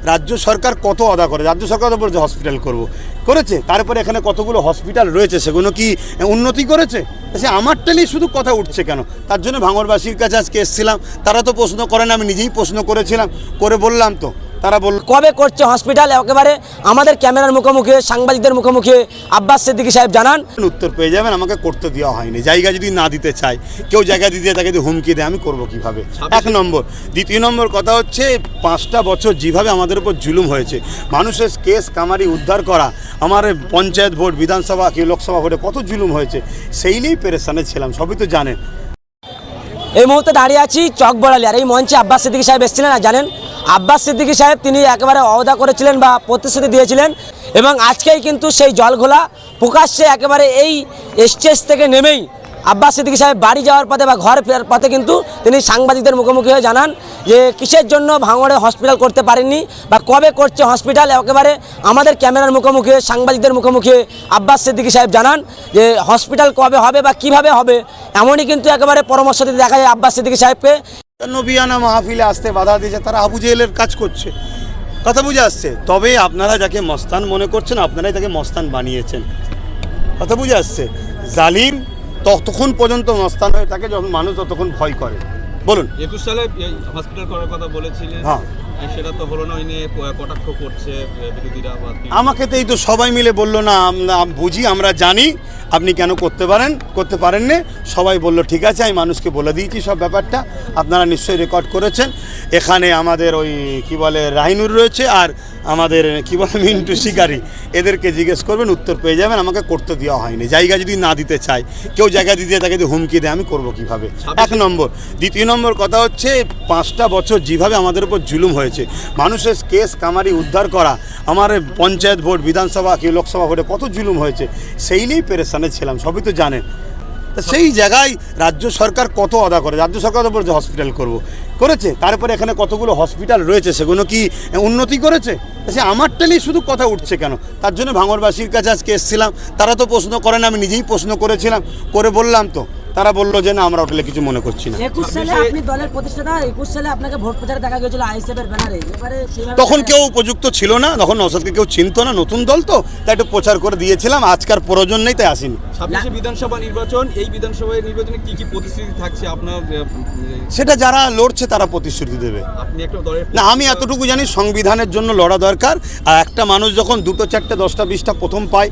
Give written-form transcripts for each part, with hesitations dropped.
রাজ্য সরকার কত আদা করে, রাজ্য সরকার তো বলছে হসপিটাল করেছে, তারপরে এখানে কতগুলো হসপিটাল রয়েছে সেগুলো কি উন্নতি করেছে? সে আমারটা নিয়ে শুধু কথা উঠছে কেন? তার জন্য ভাঙড়বাসীর কাছে আজকে এসেছিলাম। তারা তো প্রশ্ন করেন, আমি নিজেই প্রশ্ন করেছিলাম, করে বললাম তো তারা বলল কবে করছে হসপিটাল, একেবারে আমাদের ক্যামেরার মুখোমুখি সাংবাদিকদের মুখোমুখি আব্বাস সিদ্দিকী সাহেব জানান উত্তর পেয়ে যাবেন। আমাকে করতে দেওয়া হয়নি, জায়গা যদি না দিতে চায়, কেউ জায়গা দিতে তাকে যদি হুমকি দেয়, আমি করব কিভাবে? এক নম্বর। দ্বিতীয় নম্বর কথা হচ্ছে 5টা বছর যেভাবে আমাদের উপর জুলুম হয়েছে, মানুষের কেস কামারি উদ্ধার করা, আমার পঞ্চায়েত ভোট, বিধানসভা কি লোকসভা ভোটে কত জুলুম হয়েছে, সেই নিয়েই পেরেশানে ছিলাম, সবই তো জানেন। এই মুহূর্তে দাঁড়িয়ে আছি চকবড়ালি, আর এই মঞ্চে আব্বাস সিদ্দিকী সাহেব এসেছিলেন। আর জানেন আব্বাস সিদ্দিকী সাহেব তিনি একেবারে ওয়াদা করেছিলেন বা প্রতিশ্রুতি দিয়েছিলেন, এবং আজকেই কিন্তু সেই জলঘোলা প্রকাশ্যে একেবারে এই স্টেজ থেকে নেমেই আব্বাস সিদ্দিকী সাহেব বাড়ি যাওয়ার পথে বা ঘর ফেরার পথে কিন্তু তিনি সাংবাদিকদের মুখোমুখি হয়ে জানান যে কিসের জন্য ভাঙড়ে হসপিটাল করতে পারেননি বা কবে করছে হসপিটাল। একেবারে আমাদের ক্যামেরার মুখোমুখি সাংবাদিকদের মুখোমুখি আব্বাস সিদ্দিকী সাহেব জানান যে হসপিটাল কবে হবে বা কিভাবে হবে, এমনই কিন্তু একেবারে পরামর্শ দিতে দেখা যায় আব্বাস সিদ্দিকী সাহেবকে। নবিয়ানা মাহফিলে আসতে বাধা দিয়েছে, তারা আবু জেহেলের কাজ করছে, কথা বুঝে আসছে। তবে আপনারা যাকে মস্তান মনে করছেন, আপনারাই তাকে মস্তান বানিয়েছেন, কথা বুঝে আসছে। জালিম ততক্ষণ পর্যন্ত মস্তান হয়ে থাকে যখন মানুষ ততক্ষণ ভয় করে। বলুন, 21 সালে হসপিটাল করার কথা বলেছিলেন, হ্যাঁ সেটা তো হলো না, ওই নিয়ে কটাক্ষ করছে বিরোধীরা। আমাকে তো এই তো সবাই মিলে বললো না, বুঝি আমরা জানি আপনি কেন করতে পারেন না। সবাই বলল ঠিক আছে, আমি মানুষকে বলে দিয়েছি সব ব্যাপারটা, আপনারা নিশ্চয়ই রেকর্ড করেছেন। এখানে আমাদের ওই কি বলে রাহিনুর রয়েছে, আর আমাদের কি বলে মিন্টু শিকারি, এদেরকে জিজ্ঞেস করবেন, উত্তর পেয়ে যাবেন। আমাকে করতে দেওয়া হয়নি, জায়গা যদি না দিতে চায়, কেউ জায়গা দিতে তাকে যদি হুমকি দেয়, আমি করব কিভাবে? এক নম্বর। দ্বিতীয় নম্বর কথা হচ্ছে 5টা বছর যেভাবে আমাদের উপর জুলুম হয়েছে, মানুষের কেস কামারি উদ্ধার করা, আমার পঞ্চায়েত ভোট, বিধানসভা কি লোকসভা ভোটে কত জুলুম হয়েছে, সেই নিয়েই পেরেশানে ছিলাম, সবই তো জানেন। তা সেই জায়গায় রাজ্য সরকার কত আদা করে, রাজ্য সরকার তো বলছে হসপিটাল করেছে, তারপরে এখানে কতগুলো হসপিটাল রয়েছে সেগুলো কি উন্নতি করেছে? সে আমারটা নিয়ে শুধু কথা উঠছে কেন? তার জন্য ভাঙড়বাসীর কাছে আজকে এসেছিলাম। তারা তো প্রশ্ন করেন, আমি নিজেই প্রশ্ন করেছিলাম, করে বললাম তো তারা বললো যে না, আমরা হোটেলে কিছু মনে করছি না। 21 সালে আপনি দলের প্রতিষ্ঠাতা, 21 সালে আপনাকে ভোট প্রচারে দেখা গিয়েছিল আইএসএফের ব্যানারে, এবারে তখন কেউ উপযুক্ত ছিল না, তখন নওশাদকে কেউ চিনতো না, নতুন দল তো, তাই একটু প্রচার করে দিয়েছিলাম। আজকার প্রয়োজন নেই, তাই আসিনি। 26 বিধানসভা নির্বাচন, এই বিধানসভা নির্বাচনে কি কি প্রতিশ্রুতি থাকছে আপনার? সেটা যারা লড়ছে তারা প্রতিশ্রুতি দেবে। আপনি একটা দলের না, আমি এতটুকু জানি সংবিধানের জন্য লড়া দরকার। আর একটা মানুষ যখন 2টো 4টে 10টা 20টা প্রথম পায়,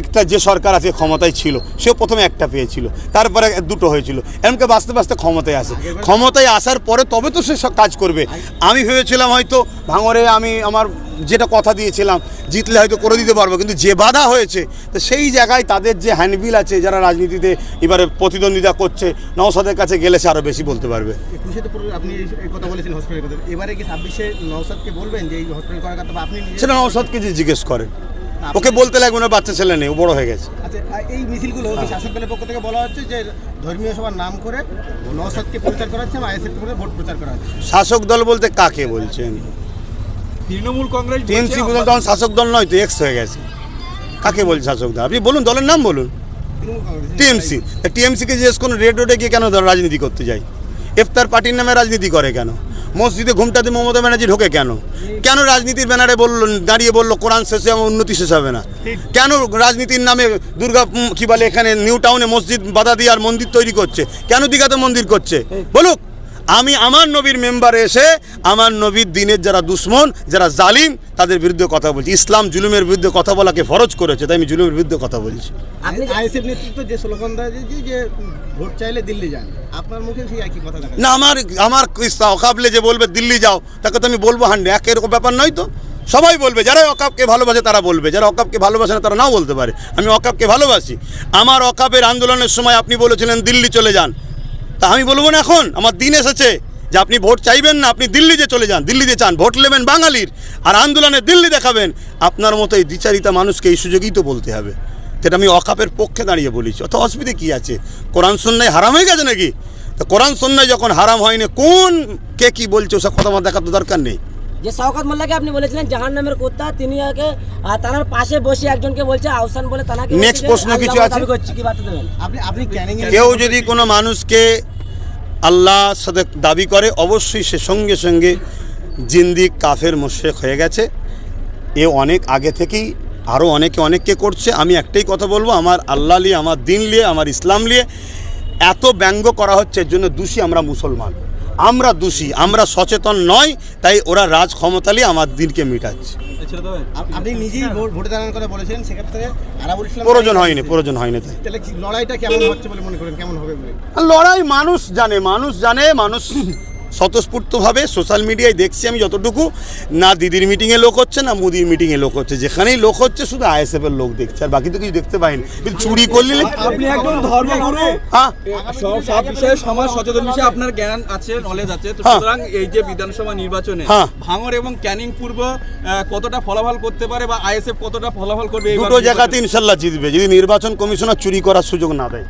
একটা যে সরকার আছে ক্ষমতায় ছিল, সেও প্রথমে একটা পেয়েছিল, তারপরে 2টো হয়েছিল, এমনকি বাঁচতে বাঁচতে ক্ষমতায় আসে। ক্ষমতায় আসার পরে তবে তো সে সব কাজ করবে। আমি ভেবেছিলাম হয়তো ভাঙড়ে আমি আমার যেটা কথা দিয়েছিলাম, জিতলে হয়তো করে দিতে পারবো, কিন্তু যে বাধা হয়েছে, তো সেই জায়গায় তাদের যে হ্যান্ডবিল আছে, যারা রাজনীতিতে এবারে প্রতিদ্বন্দ্বিতা করছে, নওশাদের কাছে গেলে সে আরও বেশি বলতে পারবে। 21-এ তো আপনি এই কথা বলেছেন হসপিটালের কথা, এবারে কি 26-এ নওশাদকে বলবেন যে এই হসপিটাল করার কথা, বা আপনি সেটা নওশাদকে যে জিজ্ঞেস করেন, ওকে বলতে লাগবে না, বাচ্চা ছেলে নেই, ও বড় হয়ে গেছে। আচ্ছা, এই মিছিলগুলো শাসক দলের পক্ষ থেকে বলা হচ্ছে যে ধর্মীয় সভার নাম করে নওশাদকে প্রচার করা হচ্ছে, আইএসএফ করে ভোট প্রচার করা হচ্ছে। শাসক দল বলতে কাকে বলছেন? তৃণমূল কংগ্রেস, টিএমসি তখন শাসক দল নয় তো, এক্স হয়ে গেছে। কাকে বলছে শাসক দল? আপনি বলুন, দলের নাম বলুন। টিএমসি। টিএমসিকে জিজ্ঞেস করুন রেড রোডে গিয়ে কেন রাজনীতি করতে যায়? ইফতার পার্টির নামে রাজনীতি করে কেন? মসজিদে ঘুমটাতে মমতা ব্যানার্জি ঢোকে কেন? কেন রাজনীতির ব্যানারে দাঁড়িয়ে বললো কোরআন শেষে আমার উন্নতি শেষ হবে না? কেন রাজনীতির নামে দুর্গা কি বলে এখানে নিউ টাউনে মসজিদ বাধা দিয়ে আর মন্দির তৈরি করছে? কেন দীঘাতে মন্দির করছে? বলুক। আমি আমার নবীর মেম্বারে এসে আমার নবীর দিনের যারা দুশ্মন, যারা জালিম, তাদের বিরুদ্ধে কথা বলছি। ইসলাম জুলুমের বিরুদ্ধে কথা বলাকে ফরজ করেছে, তাই আমি জুলুমের বিরুদ্ধে কথা বলছি। আইএসএফ নেতৃত্ব যে স্লোগান দেয় যে ভোট চাইলে দিল্লি যান, আপনার মুখে সেই একই কথা দেখা না, আমার অকাবলে যে বলবে দিল্লি যাও, তাকে তো আমি বলবো এরকম ব্যাপার নয় তো। সবাই বলবে, যারা অকাবকে ভালোবাসে তারা বলবে, যারা অকাবকে ভালোবাসে না তারা নাও বলতে পারে। আমি অকাবকে ভালোবাসি। আমার অকাবের আন্দোলনের সময় আপনি বলেছিলেন দিল্লি চলে যান, তা আমি বলবো না এখন? আমার দিন এসেছে যে আপনি ভোট চাইবেন না, আপনি দিল্লি যে চলে যান, দিল্লিতে চান, ভোট নেবেন বাঙালির, আর আন্দোলনে দিল্লি দেখাবেন। আপনার মতো এই দ্বিচারিতা মানুষকে এই সুযোগই তো বলতে হবে। সেটা আমি অকাপের পক্ষে দাঁড়িয়ে বলেছি। অত অসুবিধে কী আছে? কোরআন সুন্নাহ হারাম হয়ে গেছে নাকি? তো কোরআন সুন্নাহ যখন হারাম হয়নি, কোন কে কী বলছে ওসব কথা আমার দেখার তো দরকার নেই। যে শওকত মোল্লাকে আপনি বলেছিলেন জাহান্নামের কুত্তা, তিনি আগে তার পাশে বসে একজনকে বলছে আহসান বলে, তাকে নেক্সট প্রশ্ন কিছু আছে? কি বার্তা দেবেন আপনি? কেউ যদি কোনো মানুষকে আল্লাহর সাথে দাবি করে, অবশ্যই সে সঙ্গে সঙ্গে জিন্দিক কাফের মুশরিক হয়ে গেছে। এ অনেক আগে থেকেই আরও অনেককে করছে। আমি একটাই কথা বলবো, আমার আল্লাহ নিয়ে, আমার দিন নিয়ে, আমার ইসলাম নিয়ে এত ব্যঙ্গ করা হচ্ছে, এর জন্য দোষী আমরা মুসলমান, আমরা দোষী, আমরা সচেতন নয়, তাই ওরা রাজ ক্ষমতা নিয়ে আমার দিনকে মিটাচ্ছে। আপনি নিজেই ভোটে দাঁড়ানোর কথা বলেছিলেন, সেক্ষেত্রে আরাবুল ইসলাম প্রয়োজন হয়নি তাই। তাহলে কি লড়াইটা কেমন হচ্ছে বলে মনে করেন, কেমন হবে বলে? লড়াই মানুষ জানে, মানুষ স্বতঃস্ফূর্তভাবে সোশ্যাল মিডিয়ায় দেখছি আমি যতটুকু, না দিদির মিটিংয়ে লোক হচ্ছে, না মুদির মিটিংয়ে লোক হচ্ছে, যেখানেই লোক হচ্ছে শুধু আইএসএফের লোক দেখছে, আর বাকি তো কিছু দেখতে পাইনি। কিন্তু চুরি করলে আপনি একজন ধর্মগুরু, হ্যাঁ, সব বিষয়ে সমাজ সচেতন বিষয়ে আপনার জ্ঞান আছে, নলেজ আছে, তো হ্যাঁ। সুতরাং এই যে বিধানসভা নির্বাচনে হ্যাঁ। ভাঙড় এবং ক্যানিং পূর্ব কতটা ফলাফল করতে পারে বা আইএসএফ কতটা ফলাফল করবে, দুটো জায়গাতে ইনশাল্লাহ জিতবে, যদি নির্বাচন কমিশনার চুরি করার সুযোগ না দেয়।